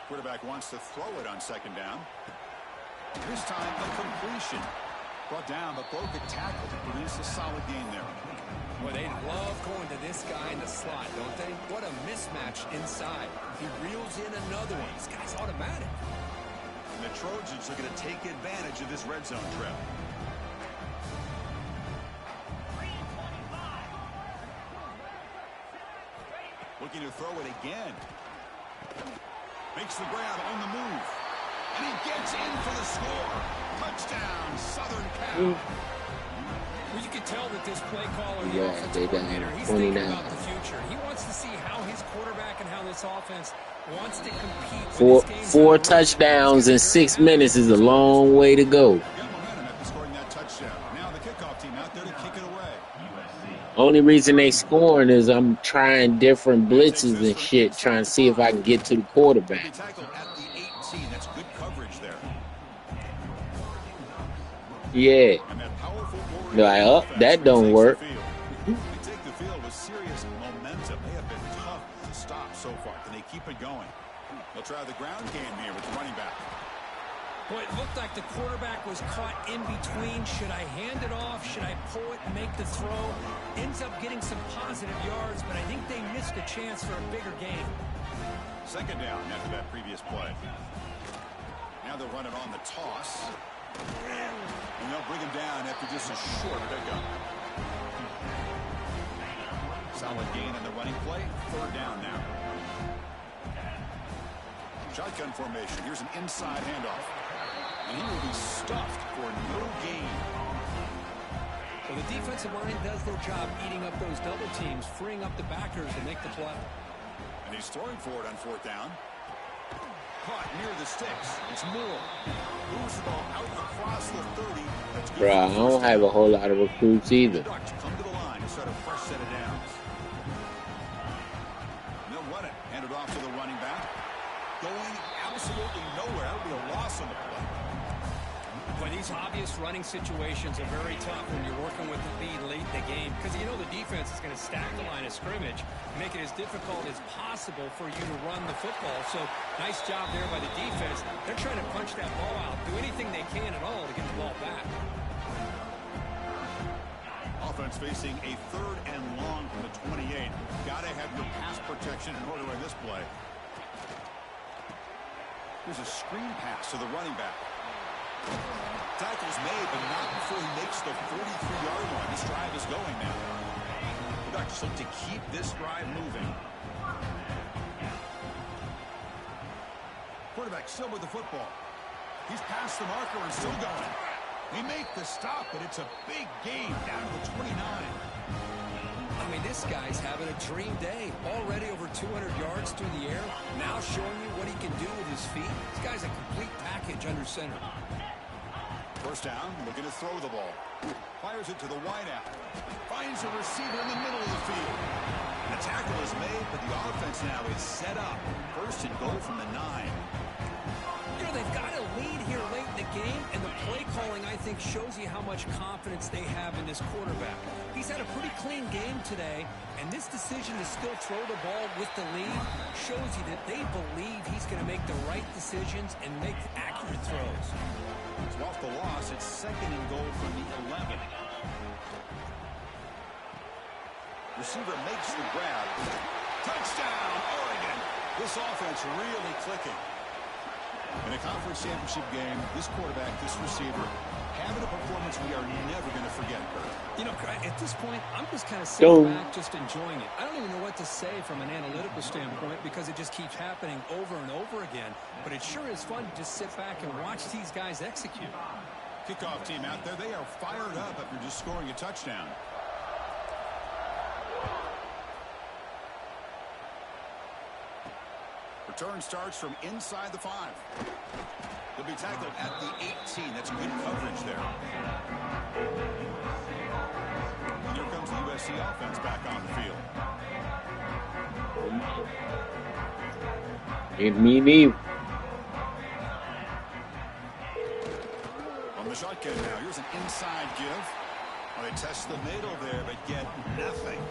Quarterback wants to throw it on 2nd down. This time, a completion. Brought down, but broke a tackle to produce a solid gain there. Boy, they love going to this guy in the slot, don't they? What a mismatch inside. He reels in another one. This guy's automatic. And the Trojans are going to take advantage of this red zone trip. Looking to throw it again. Makes the grab on the move. And he gets in for the score. Touchdown, Southern Cal. Well, you can tell that this play caller, the Yeah, offensive they done coordinator, he's 29. thinking about the future. He wants to see how his quarterback and how this offense wants to compete. Four touchdowns in 6 minutes is a long way to go. Got momentum after scoring that touchdown. Now the kickoff team out there to kick it away. Only reason they scoring is I'm trying different blitzes and shit, trying to see if I can get to the quarterback. Tackled at the 18. That's good coverage there. Yeah. And that powerful Like, oh, that don't work. They take the field with serious momentum. They have been tough to stop so far. Can they keep it going? They'll try the ground game here with the running back. Boy, it looked like the quarterback was caught in between. Should I hand it off? Should I pull it and make the throw? Ends up getting some positive yards, but I think they missed a chance for a bigger gain. Second down after that previous play. Now they'll run it on the toss. And they'll bring him down after just a short pickup. Solid gain on the running play. Third down now. Shotgun formation. Here's an inside handoff. And he will be stuffed for no gain. Well, the defensive line does their job eating up those double teams, freeing up the backers to make the play. And he's throwing for it on fourth down. Caught near the sticks. It's Moore. Moves the ball out across the 30. That's good. Bro, I don't have a whole lot of recruits either. Ducks come to the line to start a fresh set of downs. And they'll run it. Hand it off to the running back. Going absolutely nowhere. That would be a loss on the play. But these obvious running situations are very tough when you're working with the lead late in the game because you know the defense is going to stack the line of scrimmage, make it as difficult as possible for you to run the football. So nice job there by the defense. They're trying to punch that ball out, do anything they can at all to get the ball back. Offense facing a third and long from the 28. Got to have your pass protection in order in this play. Here's a screen pass to the running back. Tackle's made, but not before he makes the 43-yard line. This drive is going now. The Ducks look to keep this drive moving. Quarterback still with the football. He's past the marker and still going. They make the stop, but it's a big gain down to the 29. I mean, this guy's having a dream day. Already over 200 yards through the air. Now showing you what he can do with his feet. This guy's a complete package under center. First down, looking to throw the ball. Fires it to the wideout. Finds a receiver in the middle of the field. The tackle is made, but the offense now is set up. First and goal from the 9. You know, they've got a lead here late in the game, and the play calling, I think, shows you how much confidence they have in this quarterback. He's had a pretty clean game today, and this decision to still throw the ball with the lead shows you that they believe he's going to make the right decisions and make accurate throws. So off the loss, it's second and goal from the 11. Receiver makes the grab. Touchdown, Oregon. This offense really clicking. In a conference championship game, this quarterback, this receiver, having a performance we are never going to forget, Kurt. You know, at this point, I'm just kind of sitting back, just enjoying it. I don't even know what to say from an analytical standpoint because it just keeps happening over and over again. But it sure is fun to just sit back and watch these guys execute. Kickoff team out there, they are fired up after just scoring a touchdown. Return starts from inside the 5. He'll be tackled at the 18. That's good coverage there. And here comes the USC offense back on the field. It me neither. On the shotgun now, here's an inside give. Well, they test the middle there, but get nothing.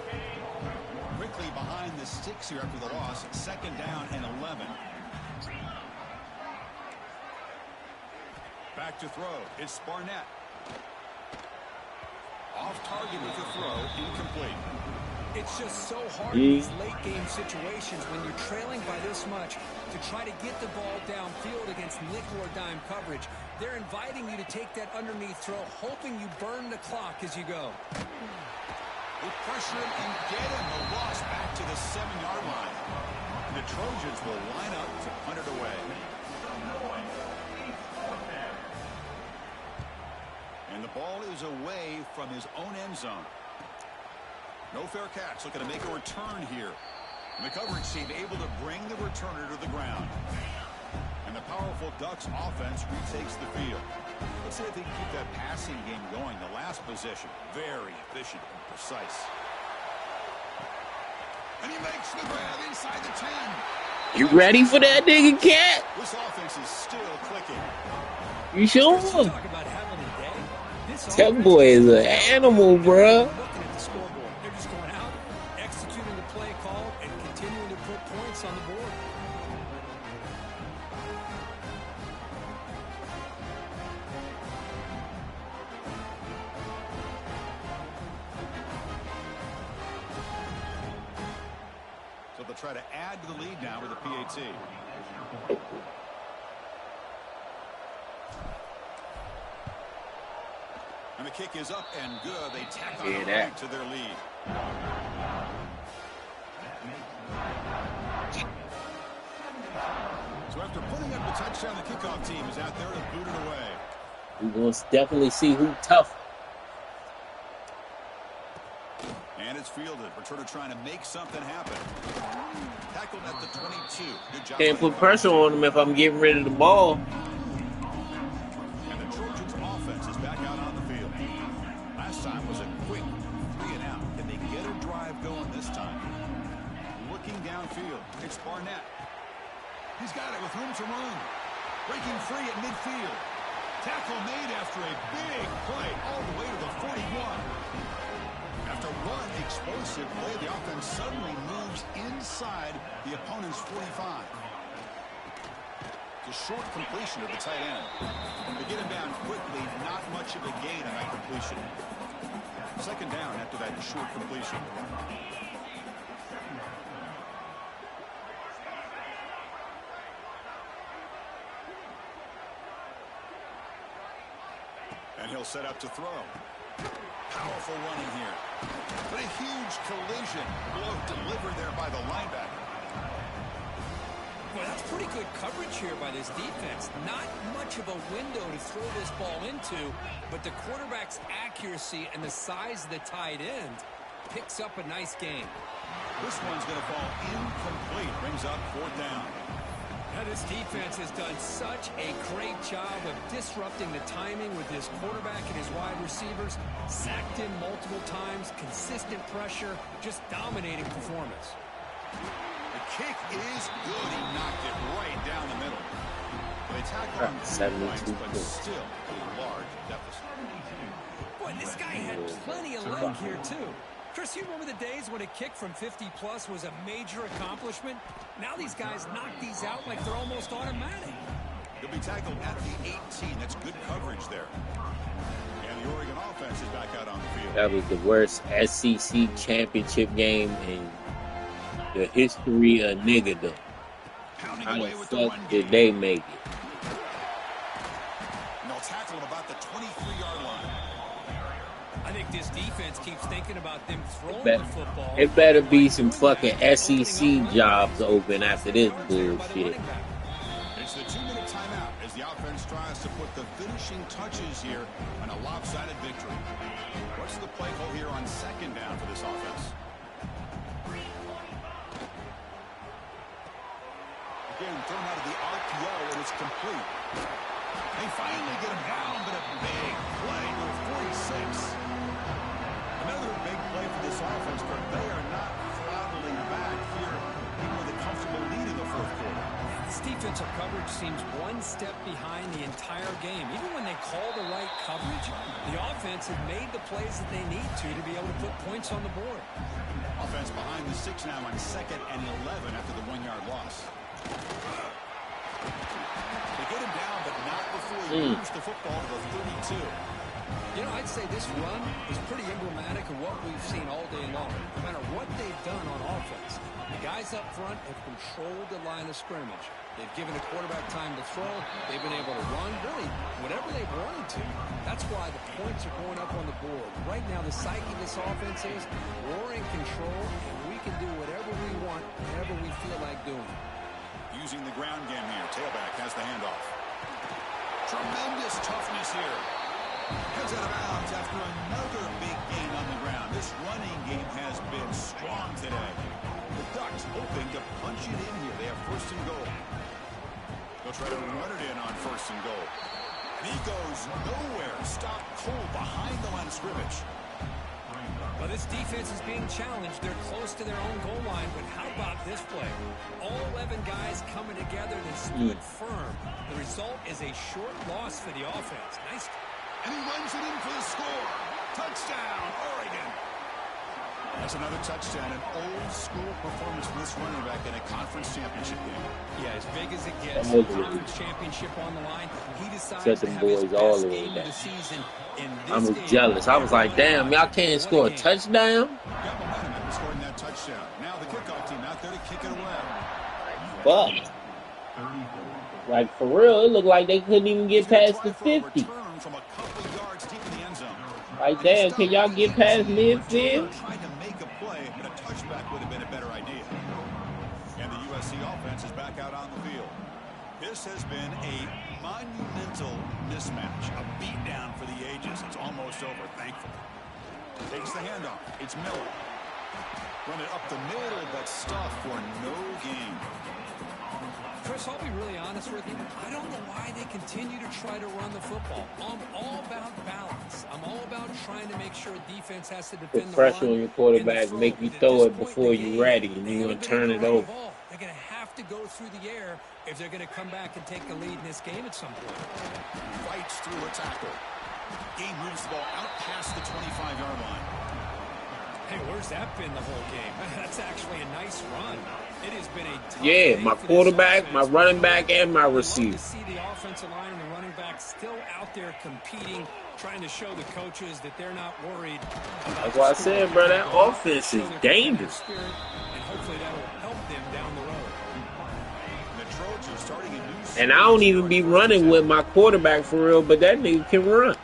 Quickly behind the sticks here after the loss. Second down and 11. Back to throw. It's Barnett. Off target with the throw, incomplete. It's just so hard in these late-game situations when you're trailing by this much to try to get the ball downfield against nickel or dime coverage. They're inviting you to take that underneath throw, hoping you burn the clock as you go. They pressure him and get him. The loss back to the 7-yard line. And the Trojans will line up to punt it away. And the ball is away from his own end zone. No fair catch. Looking to make a return here. And the coverage team able to bring the returner to the ground. And the powerful Ducks offense retakes the field. Let's see if they can keep that passing game going. The last possession, very efficient and precise. And he makes the grab inside the 10. You ready for that nigga, Cat? This offense is still clicking. You sure? Talk about having a day. This That boy is an animal, bruh. looking at the scoreboard. They're just going out, executing the play call, and continuing to put points on the board. So they'll try to add to the lead now with a PAT. And the kick is up and good. They tack on a leg to their lead. So after putting up the touchdown, the kickoff team is out there to boot it away. We're going to definitely see who tough. And it's fielded. Returner trying to make something happen. Tackled at the 22. Good job. Can't put pressure on him if I'm getting rid of the ball. And the Trojans offense is back out on the field. Last time was a quick 3 and out. Can they get a drive going this time? Looking downfield. It's Barnett. He's got it with room to run. Breaking free at midfield. Tackle made after a big play all the way to the 41. After one explosive play, the offense suddenly moves inside the opponent's 45. It's a short completion of the tight end. They get him down quickly, not much of a gain on that completion. Second down after that short completion. And he'll set up to throw. Powerful running here. But a huge collision. Blow delivered there by the linebacker. Well, that's pretty good coverage here by this defense. Not much of a window to throw this ball into, but the quarterback's accuracy and the size of the tight end picks up a nice game. This one's going to fall incomplete. Brings up 4th down. Now, this defense has done such a great job of disrupting the timing with his quarterback and his wide receivers. Sacked him multiple times, consistent pressure, just dominating performance. The kick is good. He knocked it right down the middle. They tackle him 72 but still a large deficit. Boy, this guy had plenty of leg here, too. Chris, you remember the days when a kick from 50-plus was a major accomplishment? Now these guys knock these out like they're almost automatic. He'll be tackled at the 18. That's good coverage there. And the Oregon offense is back out on the field. That was the worst SEC championship game in the history of niggerdom. How the fuck did they make it? And they'll tackle him about the 23-yard line. I think this defense keeps thinking about them throwing the football. It better be some fucking SEC jobs open after this bullshit. It's the 2-minute timeout as the offense tries to put the finishing touches here on a lopsided victory. What's the play call here on 2nd down for this offense? Again, thrown out of the RPO, and it's complete. They finally get him down, but a big play to 46. Another big play for this offense, but they are not throttling back here, even with a comfortable lead in the 4th quarter. This defensive coverage seems one step behind the entire game. Even when they call the right coverage, the offense has made the plays that they need to be able to put points on the board. Offense behind the 6 now on 2nd and 11 after the 1-yard loss. They get him down, but not before he moves the football to the 32. You know, I'd say this run is pretty emblematic of what we've seen all day long. No matter what they've done on offense, the guys up front have controlled the line of scrimmage. They've given the quarterback time to throw. They've been able to run, really, whatever they've wanted to. That's why the points are going up on the board. Right now, the psyche of this offense is we're in control, and we can do whatever we want, whenever we feel like doing. Using the ground game here. Tailback has the handoff. Tremendous toughness here. Heads out of bounds after another big gain on the ground. This running game has been strong today. The Ducks hoping to punch it in here. They have first and goal. They'll try to run it in on first and goal. And he goes nowhere. Stopped cold behind the line of scrimmage. Well, this defense is being challenged. They're close to their own goal line, but how about this play? All 11 guys coming together. They stood firm. The result is a short loss for the offense. Nice. And he runs it in for the score. Touchdown, Oregon. That's another touchdown, an old-school performance from this running back in a conference championship game. Yeah, as big as it gets, conference championship on the line. He decided to have his best game of the season. I was jealous. I was like, damn, y'all can't score a touchdown? Got momentum after scoring that touchdown. Now the kickoff team out there to kick it away. But, like, for real, it looked like they couldn't even get past the 50. From a couple yards deep in the end zone. Like, damn, can y'all get past midfield? Trying to make a play, but a touchback would have been a better idea. And the USC offense is back out on the field. This has been a monumental mismatch, a beatdown for the ages. It's almost over, thankfully. Takes the handoff. It's Miller. Run it up the middle, but stuff for no gain. Chris, I'll be really honest with you. I don't know why they continue to try to run the football. I'm all about balance. I'm all about trying to make sure defense has to defend the pressure on your quarterback, make you throw it before you're ready, and you're going to turn it over. They're going to have to go through the air if they're going to come back and take the lead in this game at some point. Fights through a tackle. Game moves the ball out past the 25-yard line. Hey, where's that been the whole game? That's actually a nice run. It has been a tough yeah, my quarterback, my running back, and my receiver. To see the offensive line and the running back still out there competing, trying to show the coaches that they're not worried. That's why I said, bro, that offense is dangerous. And hopefully that will help them down the road. The Trojans starting a new series. And I don't even be running with my quarterback for real, but that nigga can run.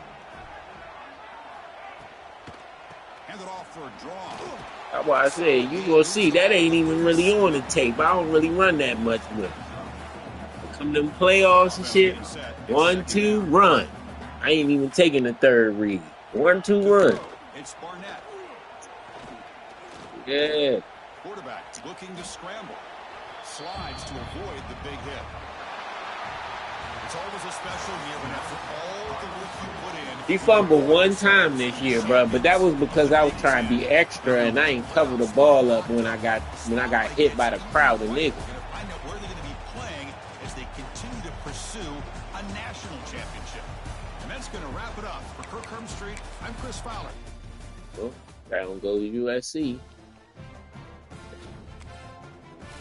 Hand it off for a draw. That's why I said, you gonna see, that ain't even really on the tape. I don't really run that much with it. Come to them playoffs and shit, 1, 2, run. I ain't even taking the third read. 1, 2, run. It's Barnett. Yeah. Quarterback looking to scramble. Slides to avoid the big hit. It's always a special year when after all the work you put in. He fumbled one time this year, bro, but that was because I was trying to be extra and I ain't cover the ball up when I got hit by the crowd of niggas. Find out where they're going to be playing as they continue to pursue a national championship. And that's going to wrap it up. For Kirk Street, I'm Chris Fowler. Well, down goes USC.